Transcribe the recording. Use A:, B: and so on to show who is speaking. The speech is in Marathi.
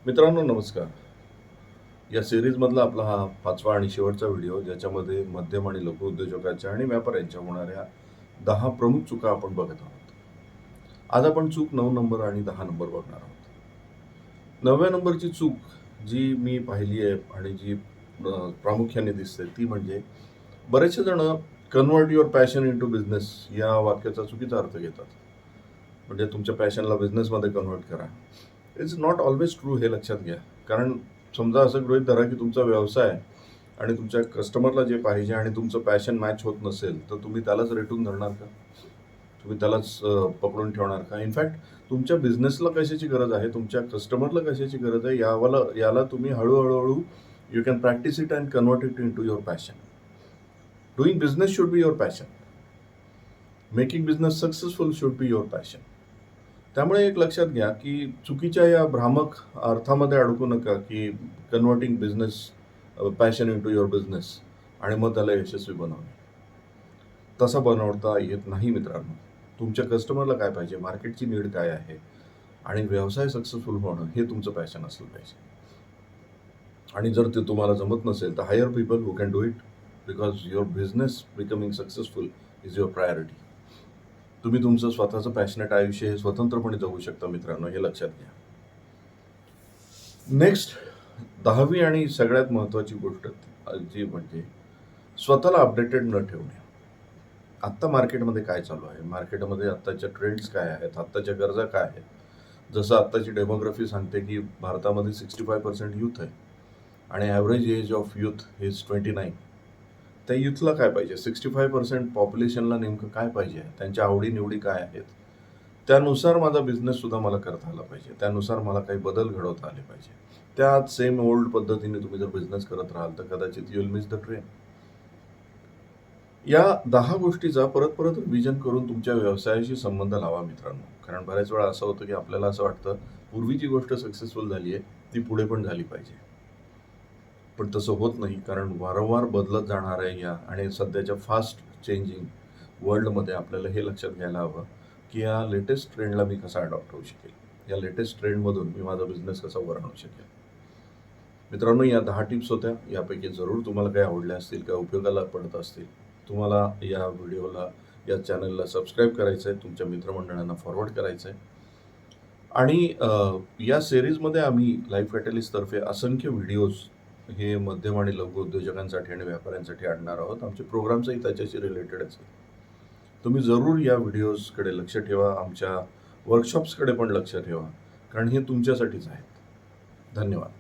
A: मित्रांनो नमस्कार. या सीरीजमधला आपला हा 5वा आणि शेवटचा व्हिडिओ, ज्याच्यामध्ये मध्यम आणि लघु उद्योजकाच्या आणि व्यापाऱ्यांच्या होणाऱ्या 10 प्रमुख चुका आपण बघत आहोत. आज आपण चूक 9 नंबर आणि 10 नंबर बघणार आहोत. 9व्या नंबरची चूक जी मी पाहिली आहे आणि जी प्रामुख्याने दिसते ती म्हणजे बरेचसे जण convert your passion into business या वाक्याचा चुकीचा अर्थ घेतात. म्हणजे तुमच्या पॅशनला बिझनेसमध्ये कन्वर्ट करा. इट्स नॉट ऑलवेज ट्रू, हे लक्षात घ्या. कारण समजा असं गृहीत धरा की तुमचा व्यवसाय आणि तुमच्या कस्टमरला जे पाहिजे आणि तुमचं पॅशन मॅच होत नसेल, तर तुम्ही त्यालाच रेटून धरणार का? तुम्ही त्यालाच पकडून ठेवणार का? इनफॅक्ट तुमच्या बिझनेसला कशाची गरज आहे, तुमच्या कस्टमरला कशाची गरज आहे, याला तुम्ही हळूहळू you can practice it and convert it into your passion. Doing business should be your passion. Making business successful should be your passion. त्यामुळे एक लक्षात घ्या की चुकीच्या या भ्रामक अर्थामध्ये अडकू नका की converting business passion into your business आणि मग त्याला यशस्वी बनवणे. तसं बनवता येत नाही मित्रांनो. तुमच्या कस्टमरला काय पाहिजे, मार्केटची नीड काय आहे आणि व्यवसाय सक्सेसफुल होणं हे तुमचं पॅशन असलं पाहिजे. आणि जर ते तुम्हाला जमत नसेल तर hire people who can do it, because your business becoming successful is your priority. तुम्ही तुमचं स्वतःचं पॅशनेट आयुष्य हे स्वतंत्रपणे जगू शकता मित्रांनो, हे लक्षात घ्या. नेक्स्ट 10वी आणि सगळ्यात महत्त्वाची गोष्ट जी म्हणजे स्वतःला अपडेटेड न ठेवणे. आत्ता मार्केटमध्ये काय चालू आहे, मार्केटमध्ये आत्ताच्या ट्रेंड्स काय आहेत, आत्ताच्या गरजा काय आहेत. जसं आत्ताची डेमोग्राफी सांगते की भारतामध्ये 65% यूथ आहे आणि average age of youth is 29. त्या यूथला काय पाहिजे, 65% पॉप्युलेशनला नेमकं काय पाहिजे, त्यांच्या आवडीनिवडी काय आहेत, त्यानुसार माझा बिझनेससुद्धा मला करता आला पाहिजे, त्यानुसार मला काही बदल घडवता आले पाहिजे. त्याच सेम ओल्ड पद्धतीने तुम्ही जर बिझनेस करत राहाल तर कदाचित you will miss the train. या 10 गोष्टीचा परत परत रिव्हिजन करून तुमच्या व्यवसायाशी संबंध लावा मित्रांनो. कारण बऱ्याच वेळा असं होतं की आपल्याला असं वाटतं पूर्वी जी गोष्ट सक्सेसफुल झाली आहे ती पुढे पण झाली पाहिजे, पण तसं होत नाही. कारण वारंवार बदलत जाणार आहे या आणि सध्याच्या फास्ट चेंजिंग वर्ल्डमध्ये आपल्याला हे लक्षात घ्यायला हवं की या लेटेस्ट ट्रेंडला मी कसा अडॉप्ट होऊ शकेल, या लेटेस्ट ट्रेंडमधून मी माझा बिझनेस कसा वर आणू शकेल. मित्रांनो, या 10 टिप्स होत्या. यापैकी जरूर तुम्हाला काही आवडल्या असतील, काही उपयोगाला पडत असतील. तुम्हाला या व्हिडिओला, या चॅनलला सबस्क्राईब करायचं आहे, तुमच्या मित्रमंडळांना फॉरवर्ड करायचं आहे. आणि या सिरीजमध्ये आम्ही लाईफ कॅटलिस्टतर्फे असंख्य व्हिडिओज हे मध्यम आणि लघु उद्योजकांसाठी आणि व्यापाऱ्यांसाठी आणणार आहोत. आमचे प्रोग्राम्सही त्याच्याशी रिलेटेडच आहेत. तुम्ही जरूर या व्हिडिओजकडे लक्ष ठेवा, आमच्या वर्कशॉप्सकडे पण लक्ष ठेवा, कारण हे तुमच्यासाठीच आहेत. धन्यवाद.